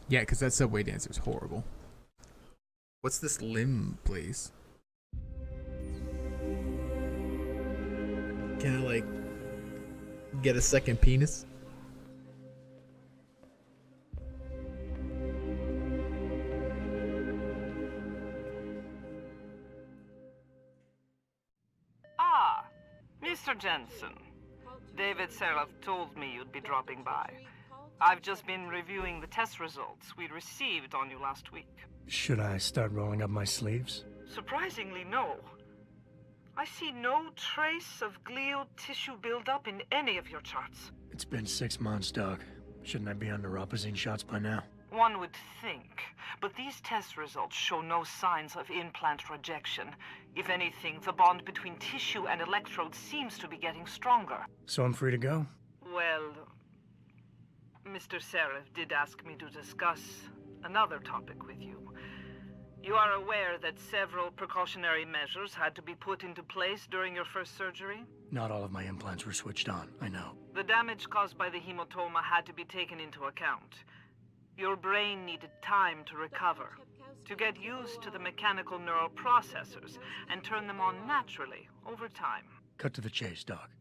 Yeah, because that subway dancer is horrible. What's this limb place? Can I, like, get a second penis? Ah, Mr. Jensen. David Seraph told me you'd be dropping by. I've just been reviewing the test results we received on you last week. Should I start rolling up my sleeves? Surprisingly, no. I see no trace of glial tissue buildup in any of your charts. It's been 6 months, Doc. Shouldn't I be on neuropozyne shots by now? One would think, but these test results show no signs of implant rejection. If anything, the bond between tissue and electrodes seems to be getting stronger. So I'm free to go? Well, Mr. Seraph did ask me to discuss another topic with you. You are aware that several precautionary measures had to be put into place during your first surgery? Not all of my implants were switched on, I know. The damage caused by the hematoma had to be taken into account. Your brain needed time to recover, to get used to the mechanical neural processors and turn them on naturally over time. Cut to the chase, Doc.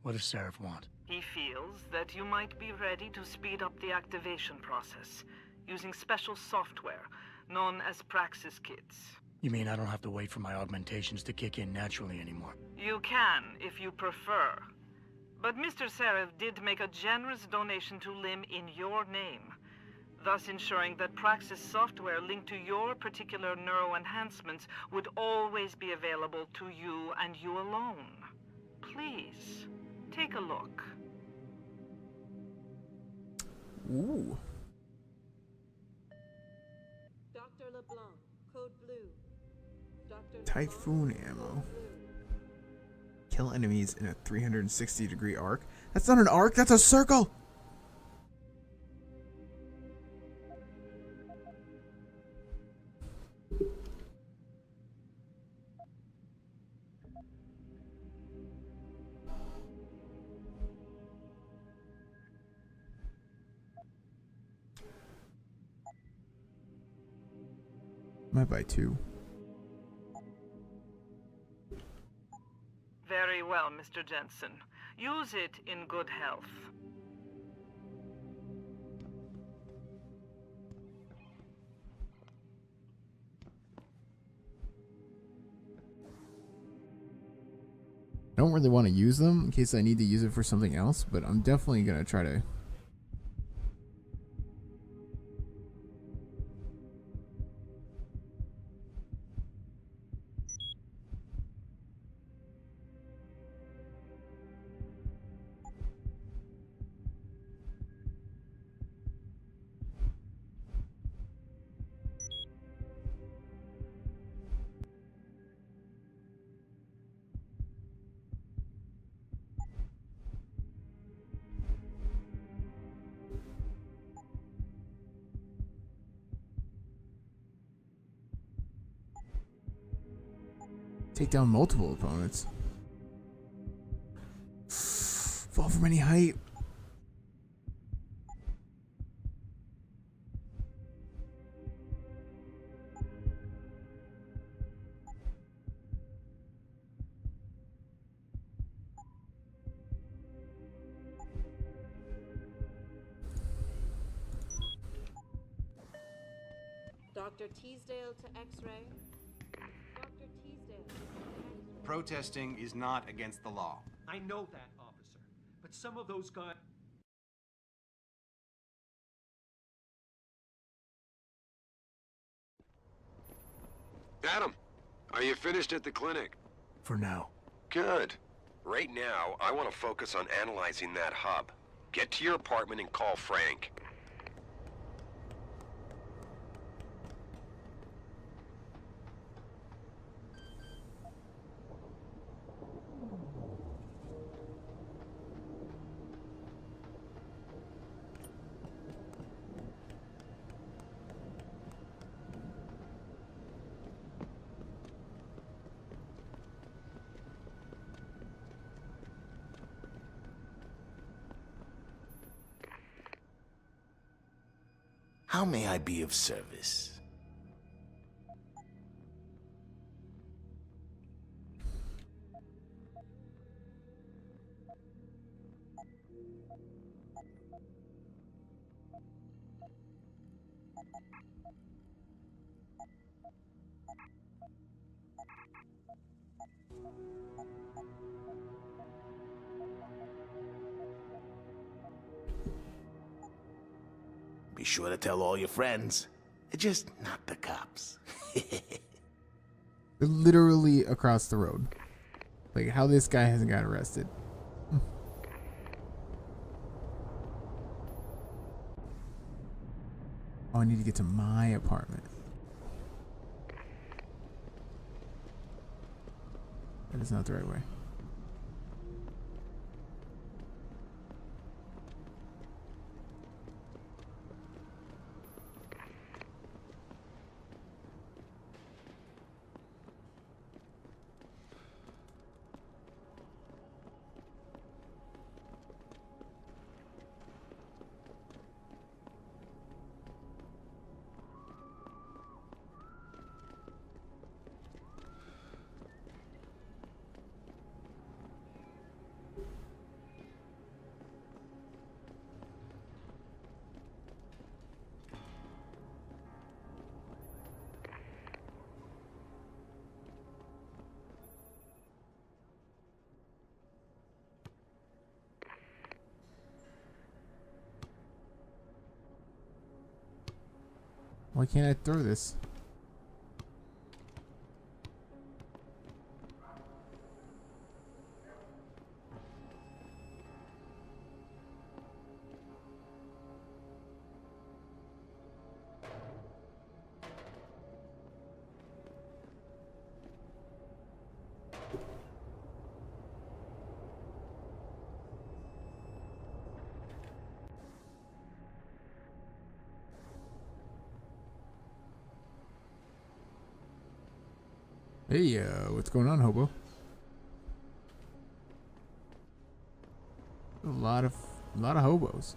What does Seraph want? He feels that you might be ready to speed up the activation process using special software known as Praxis kits. You mean I don't have to wait for my augmentations to kick in naturally anymore? You can, if you prefer. But Mr. Seraph did make a generous donation to LIM in your name, thus ensuring that Praxis software linked to your particular neuro-enhancements would always be available to you and you alone. Please, take a look. Ooh. Dr. LeBlanc, code blue. Dr. Typhoon ammo. Kill enemies in a 360-degree arc. That's not an arc, that's a circle! Might buy two. Very well, Mr. Jensen. Use it in good health. I don't really want to use them in case I need to use it for something else, but I'm definitely going to try to. Take down multiple opponents. Fall from any height. Dr. Teasdale to X-ray. Dr. Teasdale to X-ray. Protesting is not against the law. I know that, officer. But some of those guys... Adam, are you finished at the clinic? For now. Good. Right now, I want to focus on analyzing that hub. Get to your apartment and call Frank. How may I be of service? Be sure to tell all your friends. Just not the cops. They're literally across the road. Like, how this guy hasn't got arrested. Oh, I need to get to my apartment. That is not the right way. Why can't I throw this? Hey, what's going on, hobo? A lot of hobos.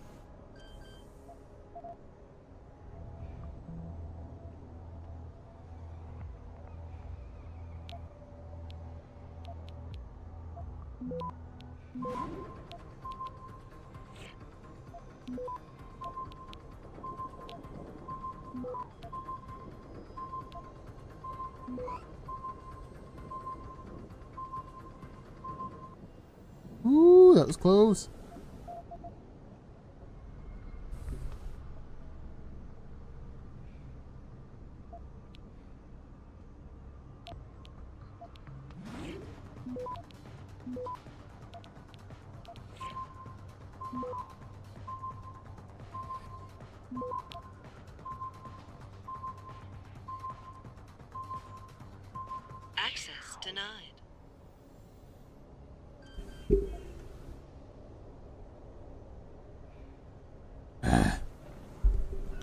Ooh, that was close. Access denied.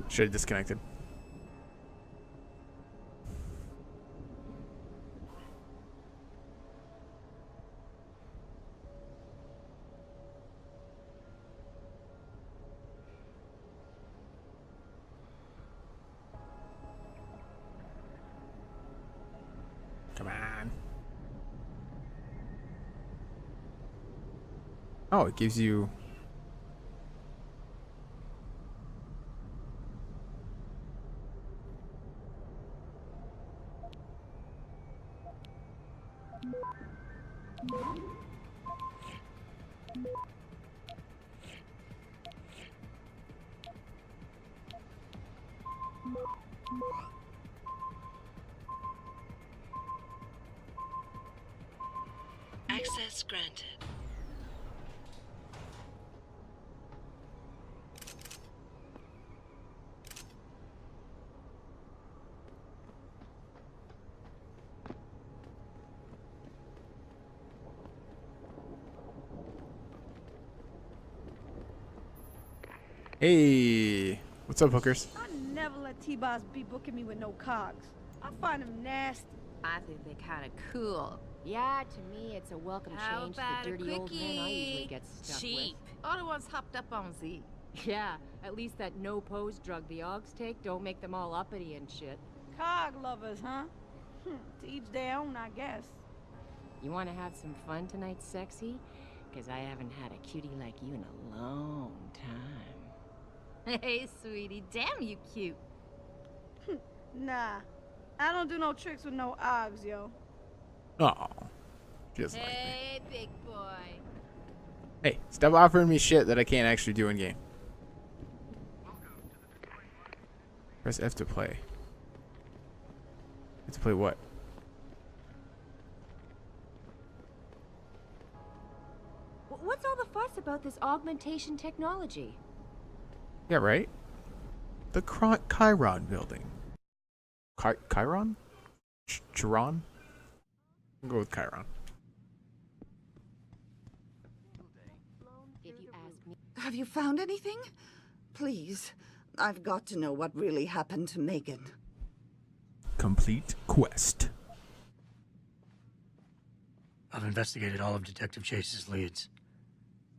Should have disconnected. Come on. Oh, it gives you... Access granted. Hey, what's up, hookers? I never let T-Boss be booking me with no cogs. I find him nasty. I think they're kind of cool. Yeah, to me, it's a welcome How change to about the a dirty old men I usually quickie? get stuck Cheap. with. All the ones hopped up on Z. Yeah, at least that no-pose drug the Augs take don't make them all uppity and shit. Cog lovers, huh? To each their own, I guess. You want to have some fun tonight, sexy? Because I haven't had a cutie like you in a long time. Hey, sweetie, damn you cute. Nah, I don't do no tricks with no Augs, yo. Oh, just like me. Hey, big boy. Hey, stop offering me shit that I can't actually do in game. Press F to play. F to play what? What's all the fuss about this augmentation technology? Yeah, right? The Chiron building. Chiron? Chiron? I'll go with Chiron. If you ask me. Have you found anything? Please, I've got to know what really happened to Megan. Complete quest. I've investigated all of Detective Chase's leads.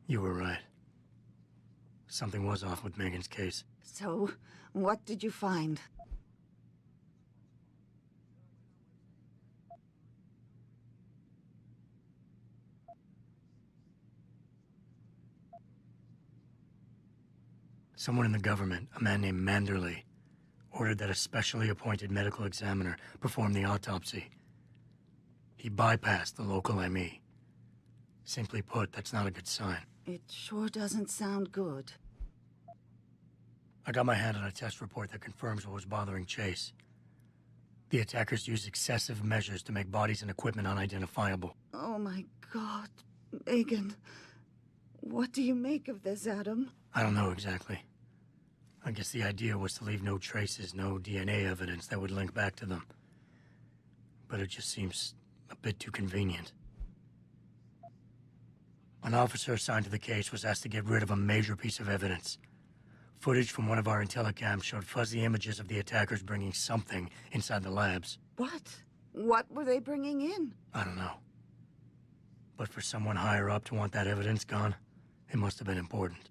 You were right. Something was off with Megan's case. So, what did you find? Someone in the government, a man named Manderley, ordered that a specially appointed medical examiner perform the autopsy. He bypassed the local ME. Simply put, that's not a good sign. It sure doesn't sound good. I got my hand on a test report that confirms what was bothering Chase. The attackers used excessive measures to make bodies and equipment unidentifiable. Oh my God, Megan. What do you make of this, Adam? I don't know exactly. I guess the idea was to leave no traces, no DNA evidence that would link back to them. But it just seems a bit too convenient. An officer assigned to the case was asked to get rid of a major piece of evidence. Footage from one of our intellicams showed fuzzy images of the attackers bringing something inside the labs. What? What were they bringing in? I don't know. But for someone higher up to want that evidence gone, it must have been important.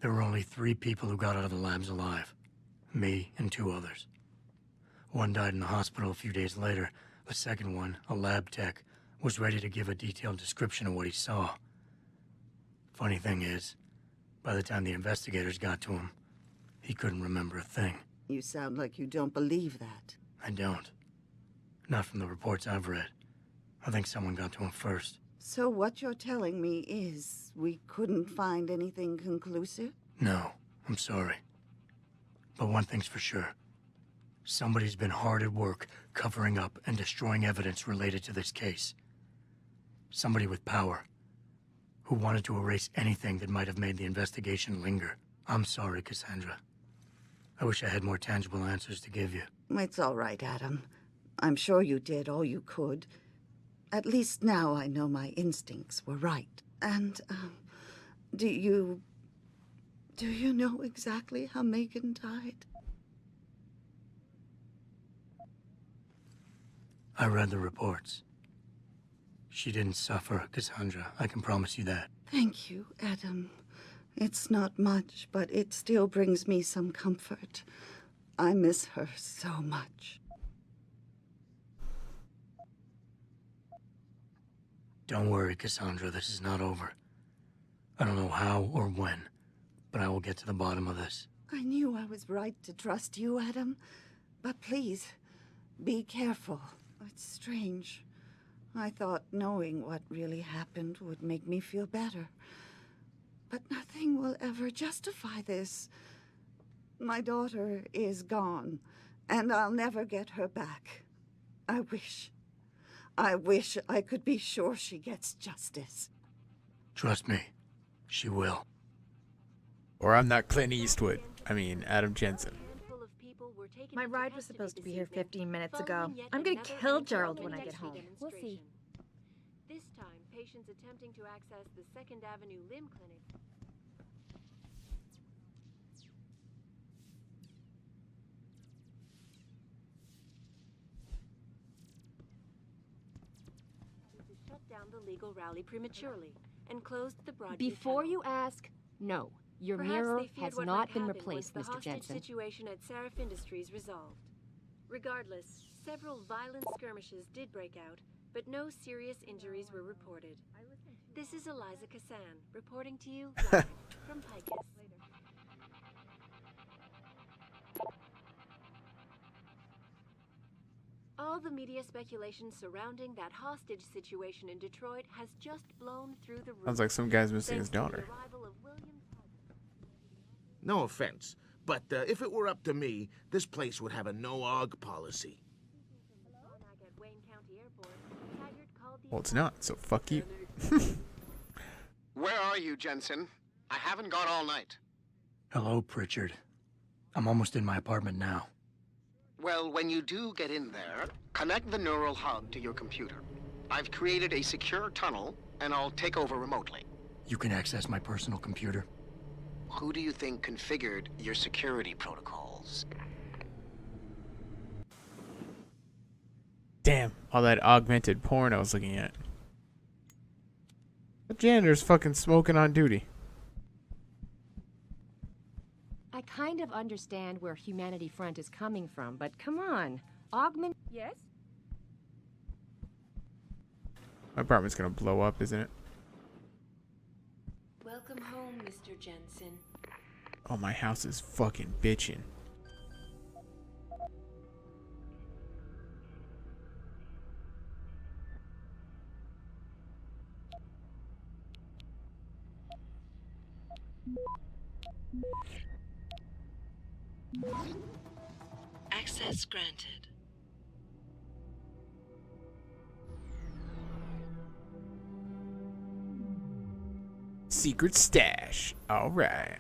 There were only 3 people who got out of the labs alive. Me and 2 others. One died in the hospital a few days later. The second one, a lab tech, was ready to give a detailed description of what he saw. Funny thing is, by the time the investigators got to him, he couldn't remember a thing. You sound like you don't believe that. I don't. Not from the reports I've read. I think someone got to him first. So what you're telling me is we couldn't find anything conclusive? No, I'm sorry. But one thing's for sure. Somebody's been hard at work covering up and destroying evidence related to this case. Somebody with power, who wanted to erase anything that might have made the investigation linger. I'm sorry, Cassandra. I wish I had more tangible answers to give you. It's all right, Adam. I'm sure you did all you could. At least now I know my instincts were right. And, do you know exactly how Megan died? I read the reports. She didn't suffer, Cassandra. I can promise you that. Thank you, Adam. It's not much, but it still brings me some comfort. I miss her so much. Don't worry, Cassandra. This is not over. I don't know how or when, but I will get to the bottom of this. I knew I was right to trust you, Adam. But please, be careful. It's strange. I thought knowing what really happened would make me feel better. But nothing will ever justify this. My daughter is gone, and I'll never get her back. I wish I could be sure she gets justice. Trust me, she will. Or I'm not Clint Eastwood. I mean, Adam Jensen. My ride was supposed to be here 15 minutes ago. I'm gonna kill Gerald when I get home. We'll see. This time, patients attempting to access the 2nd Avenue Limb Clinic. To shut down the legal rally prematurely and closed the Broadview Before tunnel. you ask, no. Your Perhaps mirror they feared has what not might been happen replaced, once the Mr. hostage Jensen. situation at Seraph Industries resolved. Regardless, several violent skirmishes did break out, but no serious injuries were reported. This is Eliza Kassan, reporting to you live from Picus. All the media speculation surrounding that hostage situation in Detroit has just blown through the roof. Sounds like some guy's missing his Thanks to the daughter. arrival of William- No offense, but if it were up to me, this place would have a no-aug policy. Well, it's not, so fuck you. Where are you, Jensen? I haven't gone all night. Hello, Pritchard. I'm almost in my apartment now. Well, when you do get in there, connect the neural hub to your computer. I've created a secure tunnel, and I'll take over remotely. You can access my personal computer. Who do you think configured your security protocols? Damn, all that augmented porn I was looking at. The janitor's fucking smoking on duty. I kind of understand where Humanity Front is coming from, but come on. Augment... Yes? My apartment's gonna blow up, isn't it? Welcome home, Mr. Jensen. Oh, my house is fucking bitchin'. Access granted. Secret stash. Alright.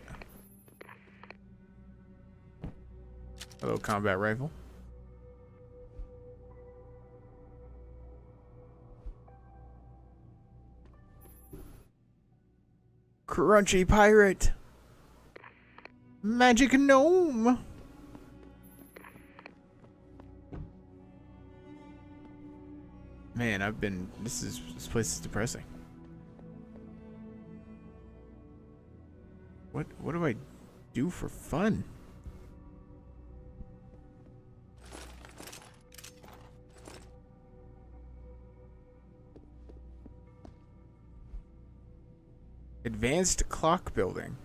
Hello, combat rifle. Crunchy pirate. Magic gnome. Man, this place is depressing. What do I do for fun? Advanced clock building.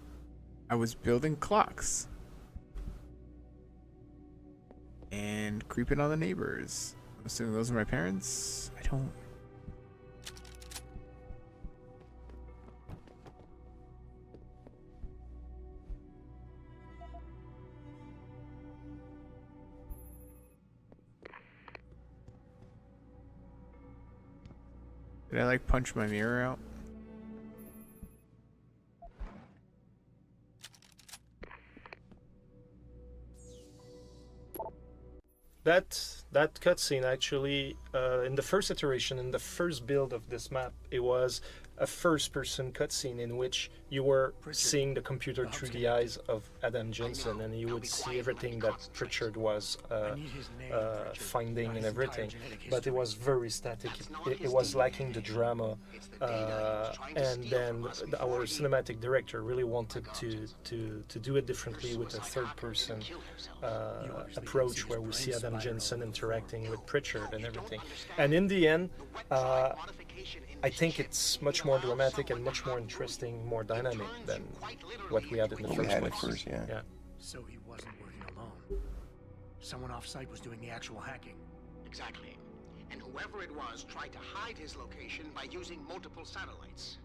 I was building clocks. And creeping on the neighbors. I'm assuming those are my parents. I don't... Did I like punch my mirror out? That cutscene actually, in the first iteration, in the first build of this map, it was a first-person cutscene in which you were seeing the computer through the eyes of Adam Jensen, and you would see everything that Pritchard was finding and everything. But it was very static. It was lacking the drama, and then our cinematic director really wanted to do it differently with a third-person approach, where we see Adam Jensen interacting with Pritchard and everything. And in the end, I think it's much more dramatic and much more interesting, more dynamic than what we had in the first place. Yeah. So he wasn't working alone. Someone off-site was doing the actual hacking. Exactly. And whoever it was tried to hide his location by using multiple satellites.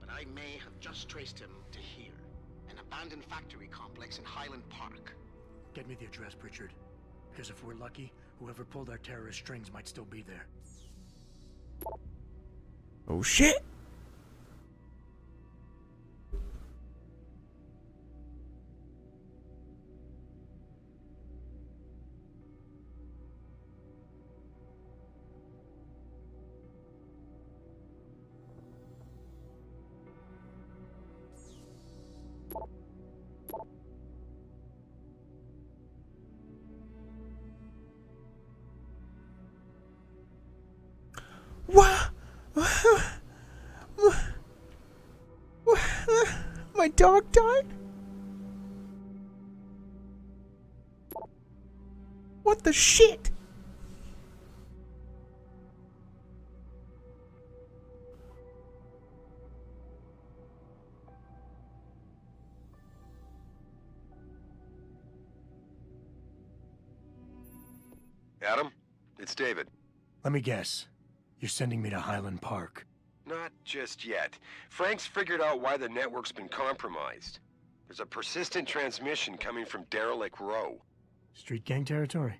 But I may have just traced him to here, an abandoned factory complex in Highland Park. Get me the address, Pritchard. Because if we're lucky, whoever pulled our terrorist strings might still be there. Oh shit! What? dog died? What the shit? Adam, it's David. Let me guess. You're sending me to Highland Park. Not just yet. Frank's figured out why the network's been compromised. There's a persistent transmission coming from Derelict Row. Street gang territory?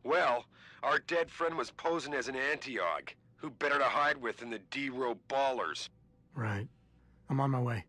Well, our dead friend was posing as an anti-aug. Who better to hide with than the D-Row ballers? Right. I'm on my way.